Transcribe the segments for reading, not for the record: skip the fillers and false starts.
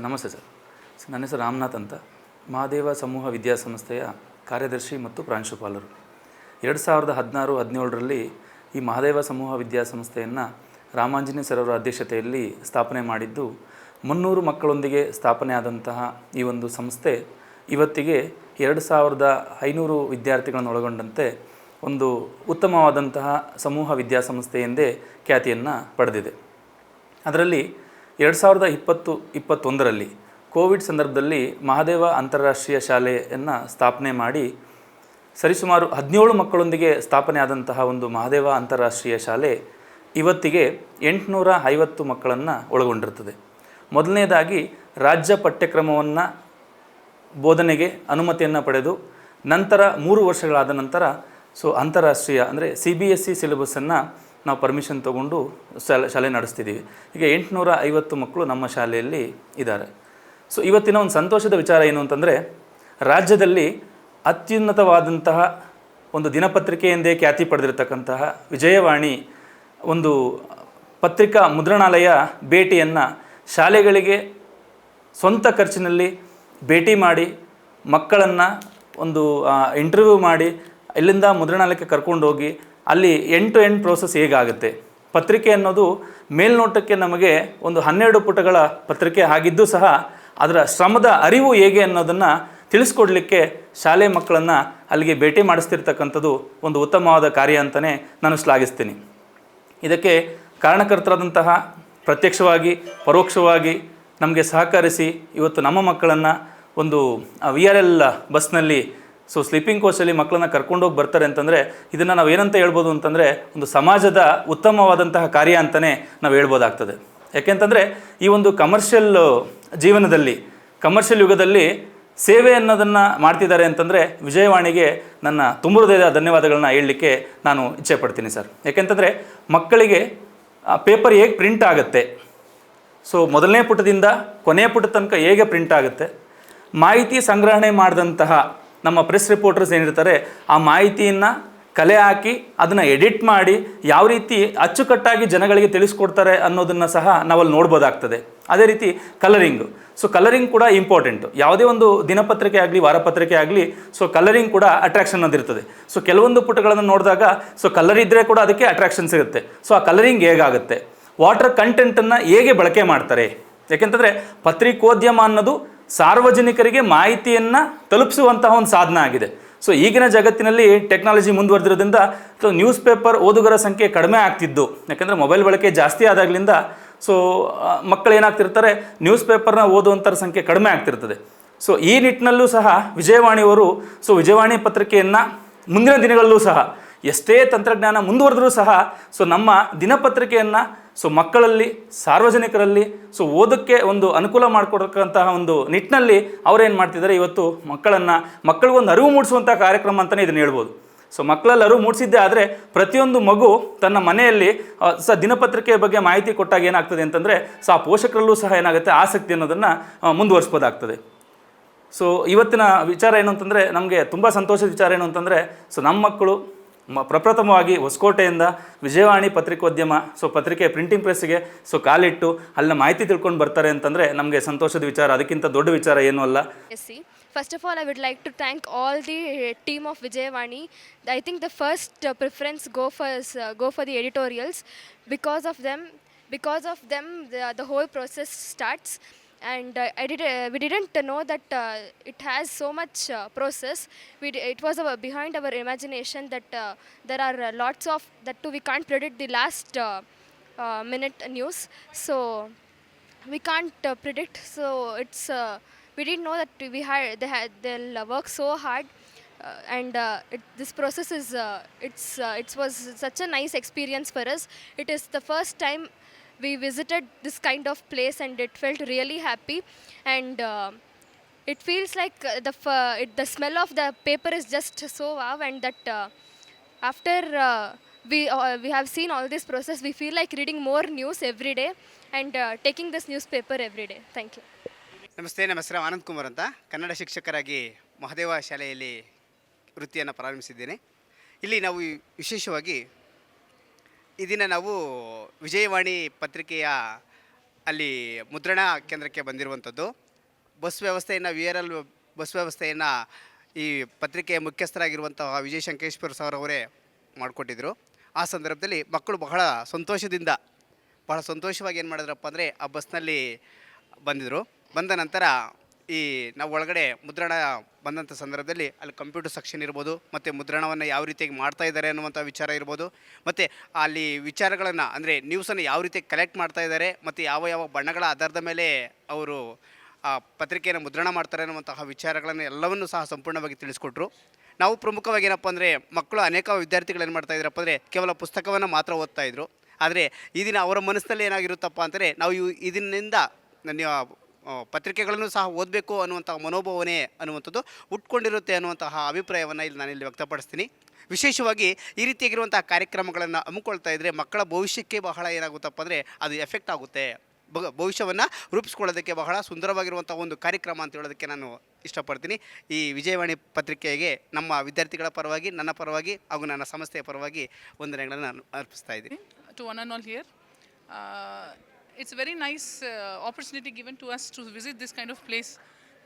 ನಮಸ್ತೆ ಸರ್. ನನ್ನ ಹೆಸರು ರಾಮನಾಥ್ ಅಂತ, ಮಹಾದೇವ ಸಮೂಹ ವಿದ್ಯಾಸಂಸ್ಥೆಯ ಕಾರ್ಯದರ್ಶಿ ಮತ್ತು ಪ್ರಾಂಶುಪಾಲರು. 2016-17ರಲ್ಲಿ ಈ ಮಹಾದೇವ ಸಮೂಹ ವಿದ್ಯಾಸಂಸ್ಥೆಯನ್ನು ರಾಮಾಂಜನೇಯ ಸರ್ ಅವರ ಅಧ್ಯಕ್ಷತೆಯಲ್ಲಿ ಸ್ಥಾಪನೆ ಮಾಡಿದ್ದು, 300 ಮಕ್ಕಳೊಂದಿಗೆ ಸ್ಥಾಪನೆ ಆದಂತಹ ಈ ಒಂದು ಸಂಸ್ಥೆ ಇವತ್ತಿಗೆ 2500 ವಿದ್ಯಾರ್ಥಿಗಳನ್ನು ಒಳಗೊಂಡಂತೆ ಒಂದು ಉತ್ತಮವಾದಂತಹ ಸಮೂಹ ವಿದ್ಯಾಸಂಸ್ಥೆ ಎಂದೇ ಖ್ಯಾತಿಯನ್ನು ಪಡೆದಿದೆ. ಅದರಲ್ಲಿ 2020-21ರಲ್ಲಿ ಕೋವಿಡ್ ಸಂದರ್ಭದಲ್ಲಿ ಮಹಾದೇವ ಅಂತಾರಾಷ್ಟ್ರೀಯ ಶಾಲೆಯನ್ನು ಸ್ಥಾಪನೆ ಮಾಡಿ ಸರಿಸುಮಾರು 17 ಮಕ್ಕಳೊಂದಿಗೆ ಸ್ಥಾಪನೆ ಆದಂತಹ ಒಂದು ಮಹಾದೇವ ಅಂತಾರಾಷ್ಟ್ರೀಯ ಶಾಲೆ ಇವತ್ತಿಗೆ 850 ಮಕ್ಕಳನ್ನು ಒಳಗೊಂಡಿರುತ್ತದೆ. ಮೊದಲನೇದಾಗಿ ರಾಜ್ಯ ಪಠ್ಯಕ್ರಮವನ್ನು ಬೋಧನೆಗೆ ಅನುಮತಿಯನ್ನು ಪಡೆದು ನಂತರ 3 ವರ್ಷಗಳಾದ ನಂತರ ಅಂತಾರಾಷ್ಟ್ರೀಯ ಅಂದರೆ CBSE ಸಿಲೆಬಸ್ಸನ್ನು ನಾವು ಪರ್ಮಿಷನ್ ತೊಗೊಂಡು ಶಾಲೆ ನಡೆಸ್ತಿದ್ದೀವಿ. ಈಗ 850 ಮಕ್ಕಳು ನಮ್ಮ ಶಾಲೆಯಲ್ಲಿ ಇದ್ದಾರೆ. ಇವತ್ತಿನ ಒಂದು ಸಂತೋಷದ ವಿಚಾರ ಏನು ಅಂತಂದರೆ, ರಾಜ್ಯದಲ್ಲಿ ಅತ್ಯುನ್ನತವಾದಂತಹ ಒಂದು ದಿನಪತ್ರಿಕೆ ಎಂದೇ ಖ್ಯಾತಿ ಪಡೆದಿರತಕ್ಕಂತಹ ವಿಜಯವಾಣಿ ಒಂದು ಪತ್ರಿಕಾ ಮುದ್ರಣಾಲಯ ಭೇಟಿಯನ್ನು ಶಾಲೆಗಳಿಗೆ ಸ್ವಂತ ಖರ್ಚಿನಲ್ಲಿ ಭೇಟಿ ಮಾಡಿ ಮಕ್ಕಳನ್ನು ಒಂದು ಇಂಟರ್ವ್ಯೂ ಮಾಡಿ ಇಲ್ಲಿಂದ ಮುದ್ರಣಾಲಯಕ್ಕೆ ಕರ್ಕೊಂಡೋಗಿ ಅಲ್ಲಿ ಎಂಡ್ ಟು ಎಂಡ್ ಪ್ರೋಸೆಸ್ ಹೇಗಾಗುತ್ತೆ, ಪತ್ರಿಕೆ ಅನ್ನೋದು ಮೇಲ್ನೋಟಕ್ಕೆ ನಮಗೆ ಒಂದು 12 ಪುಟಗಳ ಪತ್ರಿಕೆ ಆಗಿದ್ದು ಸಹ ಅದರ ಶ್ರಮದ ಅರಿವು ಹೇಗೆ ಅನ್ನೋದನ್ನು ತಿಳಿಸ್ಕೊಡ್ಲಿಕ್ಕೆ ಶಾಲೆ ಮಕ್ಕಳನ್ನು ಅಲ್ಲಿಗೆ ಭೇಟಿ ಮಾಡಿಸ್ತಿರ್ತಕ್ಕಂಥದ್ದು ಒಂದು ಉತ್ತಮವಾದ ಕಾರ್ಯ ಅಂತಲೇ ನಾನು ಶ್ಲಾಘಿಸ್ತೀನಿ. ಇದಕ್ಕೆ ಕಾರಣಕರ್ತರಾದಂತಹ ಪ್ರತ್ಯಕ್ಷವಾಗಿ ಪರೋಕ್ಷವಾಗಿ ನಮಗೆ ಸಹಕರಿಸಿ ಇವತ್ತು ನಮ್ಮ ಮಕ್ಕಳನ್ನು ಒಂದು VRL ಬಸ್ನಲ್ಲಿ ಸ್ಲೀಪಿಂಗ್ ಕೋಚಲ್ಲಿ ಮಕ್ಕಳನ್ನ ಕರ್ಕೊಂಡೋಗಿ ಬರ್ತಾರೆ ಅಂತಂದರೆ ಇದನ್ನು ನಾವು ಏನಂತ ಹೇಳ್ಬೋದು ಅಂತಂದರೆ ಒಂದು ಸಮಾಜದ ಉತ್ತಮವಾದಂತಹ ಕಾರ್ಯ ಅಂತಲೇ ನಾವು ಹೇಳ್ಬೋದಾಗ್ತದೆ. ಯಾಕೆಂತಂದರೆ ಈ ಒಂದು ಕಮರ್ಷಿಯಲ್ ಜೀವನದಲ್ಲಿ, ಕಮರ್ಷಿಯಲ್ ಯುಗದಲ್ಲಿ ಸೇವೆ ಅನ್ನೋದನ್ನು ಮಾಡ್ತಿದ್ದಾರೆ ಅಂತಂದರೆ ವಿಜಯವಾಣಿಗೆ ನನ್ನ ತುಂಬ ಹೃದಯದ ಧನ್ಯವಾದಗಳನ್ನ ಹೇಳಲಿಕ್ಕೆ ನಾನು ಇಚ್ಛೆ ಪಡ್ತೀನಿ ಸರ್. ಯಾಕೆಂತಂದರೆ ಮಕ್ಕಳಿಗೆ ಪೇಪರ್ ಹೇಗೆ ಪ್ರಿಂಟ್ ಆಗುತ್ತೆ, ಮೊದಲನೇ ಪುಟದಿಂದ ಕೊನೆಯ ಪುಟ ತನಕ ಹೇಗೆ ಪ್ರಿಂಟ್ ಆಗುತ್ತೆ, ಮಾಹಿತಿ ಸಂಗ್ರಹಣೆ ಮಾಡಿದಂತಹ ನಮ್ಮ ಪ್ರೆಸ್ ರಿಪೋರ್ಟರ್ಸ್ ಏನಿರ್ತಾರೆ ಆ ಮಾಹಿತಿಯನ್ನು ಕಲೆ ಹಾಕಿ ಅದನ್ನು ಎಡಿಟ್ ಮಾಡಿ ಯಾವ ರೀತಿ ಅಚ್ಚುಕಟ್ಟಾಗಿ ಜನಗಳಿಗೆ ತಿಳಿಸ್ಕೊಡ್ತಾರೆ ಅನ್ನೋದನ್ನು ಸಹ ನಾವಲ್ಲಿ ನೋಡ್ಬೋದಾಗ್ತದೆ. ಅದೇ ರೀತಿ ಕಲರಿಂಗು, ಕಲರಿಂಗ್ ಕೂಡ ಇಂಪಾರ್ಟೆಂಟು. ಯಾವುದೇ ಒಂದು ದಿನಪತ್ರಿಕೆ ಆಗಲಿ ವಾರಪತ್ರಿಕೆ ಆಗಲಿ ಕಲರಿಂಗ್ ಕೂಡ ಅಟ್ರಾಕ್ಷನ್ ಅನ್ನೋದಿರ್ತದೆ. ಕೆಲವೊಂದು ಪುಟಗಳನ್ನು ನೋಡಿದಾಗ ಕಲರ್ ಇದ್ದರೆ ಕೂಡ ಅದಕ್ಕೆ ಅಟ್ರಾಕ್ಷನ್ಸ್ ಇರುತ್ತೆ. ಆ ಕಲರಿಂಗ್ ಹೇಗಾಗುತ್ತೆ, ವಾಟರ್ ಕಂಟೆಂಟನ್ನು ಹೇಗೆ ಬಳಕೆ ಮಾಡ್ತಾರೆ. ಯಾಕೆಂತಂದರೆ ಪತ್ರಿಕೋದ್ಯಮ ಅನ್ನೋದು ಸಾರ್ವಜನಿಕರಿಗೆ ಮಾಹಿತಿಯನ್ನು ತಲುಪಿಸುವಂತಹ ಒಂದು ಸಾಧನ ಆಗಿದೆ. ಈಗಿನ ಜಗತ್ತಿನಲ್ಲಿ ಟೆಕ್ನಾಲಜಿ ಮುಂದುವರೆದಿರೋದ್ರಿಂದ ನ್ಯೂಸ್ ಪೇಪರ್ ಓದುಗರ ಸಂಖ್ಯೆ ಕಡಿಮೆ ಆಗ್ತಿದ್ದು, ಯಾಕೆಂದರೆ ಮೊಬೈಲ್ ಬಳಕೆ ಜಾಸ್ತಿ ಆದಾಗಲಿಂದ ಮಕ್ಕಳು ಏನಾಗ್ತಿರ್ತಾರೆ, ನ್ಯೂಸ್ ಪೇಪರ್ನ ಓದುವಂಥರ ಸಂಖ್ಯೆ ಕಡಿಮೆ ಆಗ್ತಿರ್ತದೆ. ಈ ನಿಟ್ಟಿನಲ್ಲೂ ಸಹ ವಿಜಯವಾಣಿಯವರು ವಿಜಯವಾಣಿ ಪತ್ರಿಕೆಯನ್ನು ಮುಂದಿನ ದಿನಗಳಲ್ಲೂ ಸಹ ಎಷ್ಟೇ ತಂತ್ರಜ್ಞಾನ ಮುಂದುವರೆದರೂ ಸಹ ನಮ್ಮ ದಿನಪತ್ರಿಕೆಯನ್ನು ಮಕ್ಕಳಲ್ಲಿ, ಸಾರ್ವಜನಿಕರಲ್ಲಿ ಓದೋಕ್ಕೆ ಒಂದು ಅನುಕೂಲ ಮಾಡಿಕೊಡಕ್ಕಂತಹ ಒಂದು ನಿಟ್ಟಿನಲ್ಲಿ ಅವರೇನು ಮಾಡ್ತಿದ್ದಾರೆ, ಇವತ್ತು ಮಕ್ಕಳಿಗೊಂದು ಅರಿವು ಮೂಡಿಸುವಂಥ ಕಾರ್ಯಕ್ರಮ ಅಂತಲೇ ಇದನ್ನು ಹೇಳ್ಬೋದು. ಮಕ್ಕಳಲ್ಲಿ ಅರಿವು ಮೂಡಿಸಿದ್ದೇ ಆದರೆ ಪ್ರತಿಯೊಂದು ಮಗು ತನ್ನ ಮನೆಯಲ್ಲಿ ದಿನಪತ್ರಿಕೆಯ ಬಗ್ಗೆ ಮಾಹಿತಿ ಕೊಟ್ಟಾಗ ಏನಾಗ್ತದೆ ಅಂತಂದರೆ ಆ ಪೋಷಕರಲ್ಲೂ ಸಹ ಏನಾಗುತ್ತೆ, ಆಸಕ್ತಿ ಅನ್ನೋದನ್ನು ಮುಂದುವರಿಸ್ಬೋದಾಗ್ತದೆ. ಇವತ್ತಿನ ವಿಚಾರ ಏನು ಅಂತಂದರೆ, ನಮಗೆ ತುಂಬ ಸಂತೋಷದ ವಿಚಾರ ಏನು ಅಂತಂದರೆ ನಮ್ಮ ಮಕ್ಕಳು ಪ್ರಪ್ರಥಮವಾಗಿ ಹೊಸಕೋಟೆಯಿಂದ ವಿಜಯವಾಣಿ ಪತ್ರಿಕೋದ್ಯಮ ಪತ್ರಿಕೆ ಪ್ರಿಂಟಿಂಗ್ ಪ್ರೆಸ್ಸಿಗೆ ಕಾಲಿಟ್ಟು ಅಲ್ಲಿನ ಮಾಹಿತಿ ತಿಳ್ಕೊಂಡು ಬರ್ತಾರೆ ಅಂತಂದರೆ ನಮಗೆ ಸಂತೋಷದ ವಿಚಾರ. ಅದಕ್ಕಿಂತ ದೊಡ್ಡ ವಿಚಾರ ಏನೂ ಅಲ್ಲ. First of all, I would like to thank all the team of Vijayawani. I think the first preference go for the editorials. Because of them, the whole process starts. And we didn't know that it has so much process. It was behind our imagination that there are lots of that too. We can't predict the last minute news, so we can't predict. So it's we didn't know that they'll work so hard. And this process is it was such a nice experience for us. It is the first time we visited this kind of place and it felt really happy. And it feels like the smell of the paper is just so wow. And that after we have seen all this process, we feel like reading more news every day and taking this newspaper every day. Thank you. ನಮಸ್ತೆ, ನಮ್ಮ ಹೆಸರು ಆನಂದ್ ಕುಮಾರ್ ಅಂತ. ಕನ್ನಡ ಶಿಕ್ಷಕರಾಗಿ ಮಹಾದೇವ ಶಾಲೆಯಲ್ಲಿ ವೃತ್ತಿಯನ್ನು ಪ್ರಾರಂಭಿಸಿದ್ದೇನೆ. ಇಲ್ಲಿ ನಾವು ವಿಶೇಷವಾಗಿ ಈ ದಿನ ನಾವು ವಿಜಯವಾಣಿ ಪತ್ರಿಕೆಯ ಅಲ್ಲಿ ಮುದ್ರಣ ಕೇಂದ್ರಕ್ಕೆ ಬಂದಿರುವಂಥದ್ದು. ಬಸ್ ವ್ಯವಸ್ಥೆಯನ್ನು VRL ಬಸ್ ವ್ಯವಸ್ಥೆಯನ್ನು ಈ ಪತ್ರಿಕೆಯ ಮುಖ್ಯಸ್ಥರಾಗಿರುವಂತಹ ವಿಜಯ್ ಶಂಕೇಶ್ವರ್ ಸರ್ ಅವರೇ ಮಾಡಿಕೊಟ್ಟಿದ್ರು. ಆ ಸಂದರ್ಭದಲ್ಲಿ ಮಕ್ಕಳು ಬಹಳ ಸಂತೋಷವಾಗಿ ಏನು ಮಾಡಿದ್ರಪ್ಪ ಅಂದರೆ ಆ ಬಸ್ನಲ್ಲಿ ಬಂದಿದ್ದರು. ಬಂದ ನಂತರ ನಾವು ಒಳಗಡೆ ಮುದ್ರಣ ಬಂದಂಥ ಸಂದರ್ಭದಲ್ಲಿ ಅಲ್ಲಿ ಕಂಪ್ಯೂಟರ್ ಸೆಕ್ಷನ್ ಇರ್ಬೋದು, ಮತ್ತು ಮುದ್ರಣವನ್ನು ಯಾವ ರೀತಿಯಾಗಿ ಮಾಡ್ತಾ ಇದ್ದಾರೆ ಅನ್ನುವಂಥ ವಿಚಾರ ಇರ್ಬೋದು, ಮತ್ತು ಅಲ್ಲಿ ವಿಚಾರಗಳನ್ನು ಅಂದರೆ ನ್ಯೂಸನ್ನು ಯಾವ ರೀತಿ ಕಲೆಕ್ಟ್ ಮಾಡ್ತಾ ಇದ್ದಾರೆ ಮತ್ತು ಯಾವ ಬಣ್ಣಗಳ ಆಧಾರದ ಮೇಲೆ ಅವರು ಆ ಪತ್ರಿಕೆಯನ್ನು ಮುದ್ರಣ ಮಾಡ್ತಾರೆ ಅನ್ನುವಂತಹ ವಿಚಾರಗಳನ್ನು ಎಲ್ಲವನ್ನೂ ಸಹ ಸಂಪೂರ್ಣವಾಗಿ ತಿಳಿಸ್ಕೊಟ್ರು. ನಾವು ಪ್ರಮುಖವಾಗಿ ಏನಪ್ಪ ಅಂದರೆ ಅನೇಕ ವಿದ್ಯಾರ್ಥಿಗಳು ಏನು ಮಾಡ್ತಾ ಇದ್ರಪ್ಪ ಅಂದರೆ ಕೇವಲ ಪುಸ್ತಕವನ್ನು ಮಾತ್ರ ಓದ್ತಾ ಇದ್ರು. ಆದರೆ ಈ ದಿನ ಅವರ ಮನಸ್ಸಿನಲ್ಲಿ ಏನಾಗಿರುತ್ತಪ್ಪ ಅಂದರೆ ನಾವು ಇದರಿಂದ ಪತ್ರಿಕೆಗಳನ್ನು ಸಹ ಓದಬೇಕು ಅನ್ನುವಂತಹ ಮನೋಭಾವನೆ ಅನ್ನುವಂಥದ್ದು ಹುಟ್ಕೊಂಡಿರುತ್ತೆ ಅನ್ನುವಂತಹ ಅಭಿಪ್ರಾಯವನ್ನು ನಾನಿಲ್ಲಿ ವ್ಯಕ್ತಪಡಿಸ್ತೀನಿ. ವಿಶೇಷವಾಗಿ ಈ ರೀತಿಯಾಗಿರುವಂತಹ ಕಾರ್ಯಕ್ರಮಗಳನ್ನು ಹಮ್ಮಿಕೊಳ್ತಾ ಇದ್ದರೆ ಮಕ್ಕಳ ಭವಿಷ್ಯಕ್ಕೆ ಬಹಳ ಏನಾಗುತ್ತಪ್ಪ ಅಂದರೆ ಅದು ಎಫೆಕ್ಟ್ ಆಗುತ್ತೆ. ಭವಿಷ್ಯವನ್ನು ರೂಪಿಸ್ಕೊಳ್ಳೋದಕ್ಕೆ ಬಹಳ ಸುಂದರವಾಗಿರುವಂಥ ಒಂದು ಕಾರ್ಯಕ್ರಮ ಅಂತ ಹೇಳೋದಕ್ಕೆ ನಾನು ಇಷ್ಟಪಡ್ತೀನಿ. ಈ ವಿಜಯವಾಣಿ ಪತ್ರಿಕೆಗೆ ನಮ್ಮ ವಿದ್ಯಾರ್ಥಿಗಳ ಪರವಾಗಿ, ನನ್ನ ಪರವಾಗಿ ಹಾಗೂ ನನ್ನ ಸಂಸ್ಥೆಯ ಪರವಾಗಿ ವಂದನೆಗಳನ್ನು ನಾನು ಅರ್ಪಿಸ್ತಾ ಇದ್ದೀನಿ. To one and all here. It's a very nice opportunity given to us to visit this kind of place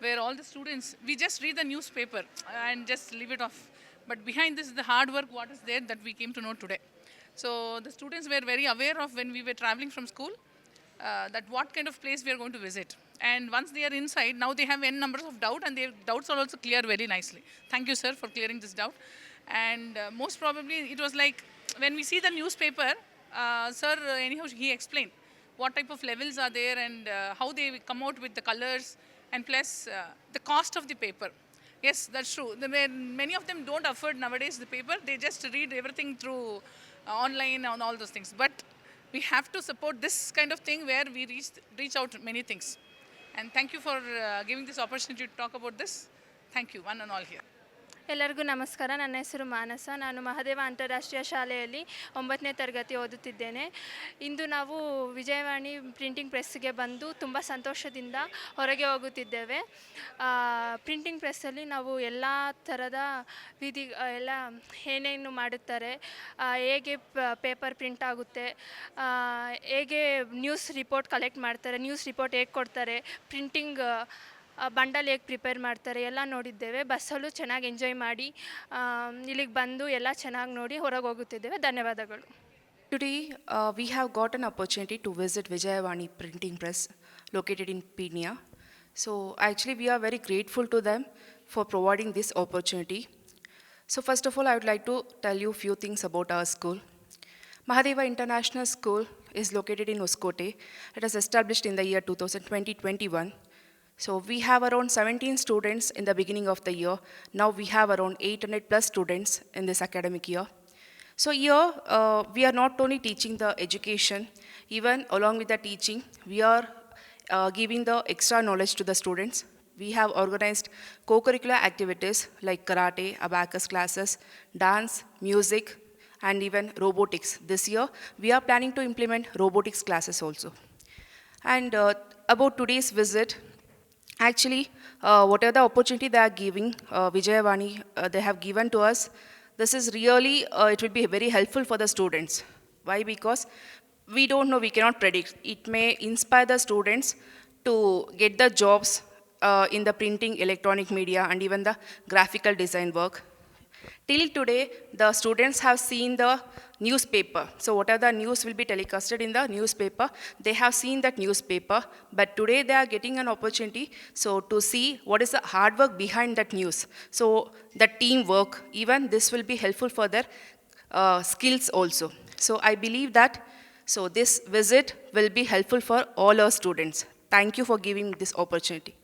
where all the students, we just read the newspaper and just leave it off. But behind this is the hard work what is there that we came to know today. So the students were very aware of when we were traveling from school that what kind of place we are going to visit. And once they are inside, now they have n numbers of doubt and their doubts are also cleared very nicely. Thank you, sir, for clearing this doubt. And most probably it was like when we see the newspaper, sir, anyhow, he explained what type of levels are there and how they come out with the colors and plus the cost of the paper. Yes, that's true. Many of them don't afford nowadays the paper. They just read everything through online and all those things. But we have to support this kind of thing where we reach out many things. And thank you for giving this opportunity to talk about this. Thank you, one and all here. ಎಲ್ಲರಿಗೂ ನಮಸ್ಕಾರ. ನನ್ನ ಹೆಸರು ಮಾನಸ. ನಾನು ಮಹಾದೇವ ಅಂತಾರಾಷ್ಟ್ರೀಯ ಶಾಲೆಯಲ್ಲಿ 9ನೇ ತರಗತಿ ಓದುತ್ತಿದ್ದೇನೆ. ಇಂದು ನಾವು ವಿಜಯವಾಣಿ ಪ್ರಿಂಟಿಂಗ್ ಪ್ರೆಸ್ಸಿಗೆ ಬಂದು ತುಂಬ ಸಂತೋಷದಿಂದ ಹೊರಗೆ ಹೋಗುತ್ತಿದ್ದೇವೆ. ಪ್ರಿಂಟಿಂಗ್ ಪ್ರೆಸ್ಸಲ್ಲಿ ನಾವು ಎಲ್ಲ ಥರದ ಎಲ್ಲ ಏನೇನು ಮಾಡುತ್ತಾರೆ, ಹೇಗೆ ಪೇಪರ್ ಪ್ರಿಂಟ್ ಆಗುತ್ತೆ, ಹೇಗೆ ನ್ಯೂಸ್ ರಿಪೋರ್ಟ್ ಕಲೆಕ್ಟ್ ಮಾಡ್ತಾರೆ, ನ್ಯೂಸ್ ರಿಪೋರ್ಟ್ ಹೇಗೆ ಕೊಡ್ತಾರೆ, ಪ್ರಿಂಟಿಂಗ್ ಬಂಡಲ್ ಹೇಗೆ ಪ್ರಿಪೇರ್ ಮಾಡ್ತಾರೆ ಎಲ್ಲ ನೋಡಿದ್ದೇವೆ. ಬಸ್ಸಲ್ಲೂ ಚೆನ್ನಾಗಿ ಎಂಜಾಯ್ ಮಾಡಿ ಇಲ್ಲಿಗೆ ಬಂದು ಎಲ್ಲ ಚೆನ್ನಾಗಿ ನೋಡಿ ಹೊರಗೆ ಹೋಗುತ್ತಿದ್ದೇವೆ. ಧನ್ಯವಾದಗಳು. Today, we have got an opportunity to visit Vijayavani Printing Press located in Peenya. So actually we are very grateful to them for providing this opportunity. So first of all, I would like to tell you a few things about our school. Mahadeva International School is located in Hoskote. It was established in the year 2020-21. So we have around 17 students in the beginning of the year. Now we have around 800 plus students in this academic year. So here we are not only teaching the education, even along with the teaching, we are giving the extra knowledge to the students. We have organized co-curricular activities like karate, abacus classes, dance, music, and even robotics. This year we are planning to implement robotics classes also. And about today's visit, actually, whatever the opportunity they are giving, Vijayavani, they have given to us, this is really, it will be very helpful for the students. Why? Because we don't know, we cannot predict. It may inspire the students to get the jobs in the printing, electronic media, and even the graphical design work. Till today, the students have seen the newspaper. So whatever the news will be telecasted in the newspaper, they have seen that newspaper. But today they are getting an opportunity to see what is the hard work behind that news. So the teamwork, even this will be helpful for their skills also. So I believe that this visit will be helpful for all our students. Thank you for giving this opportunity.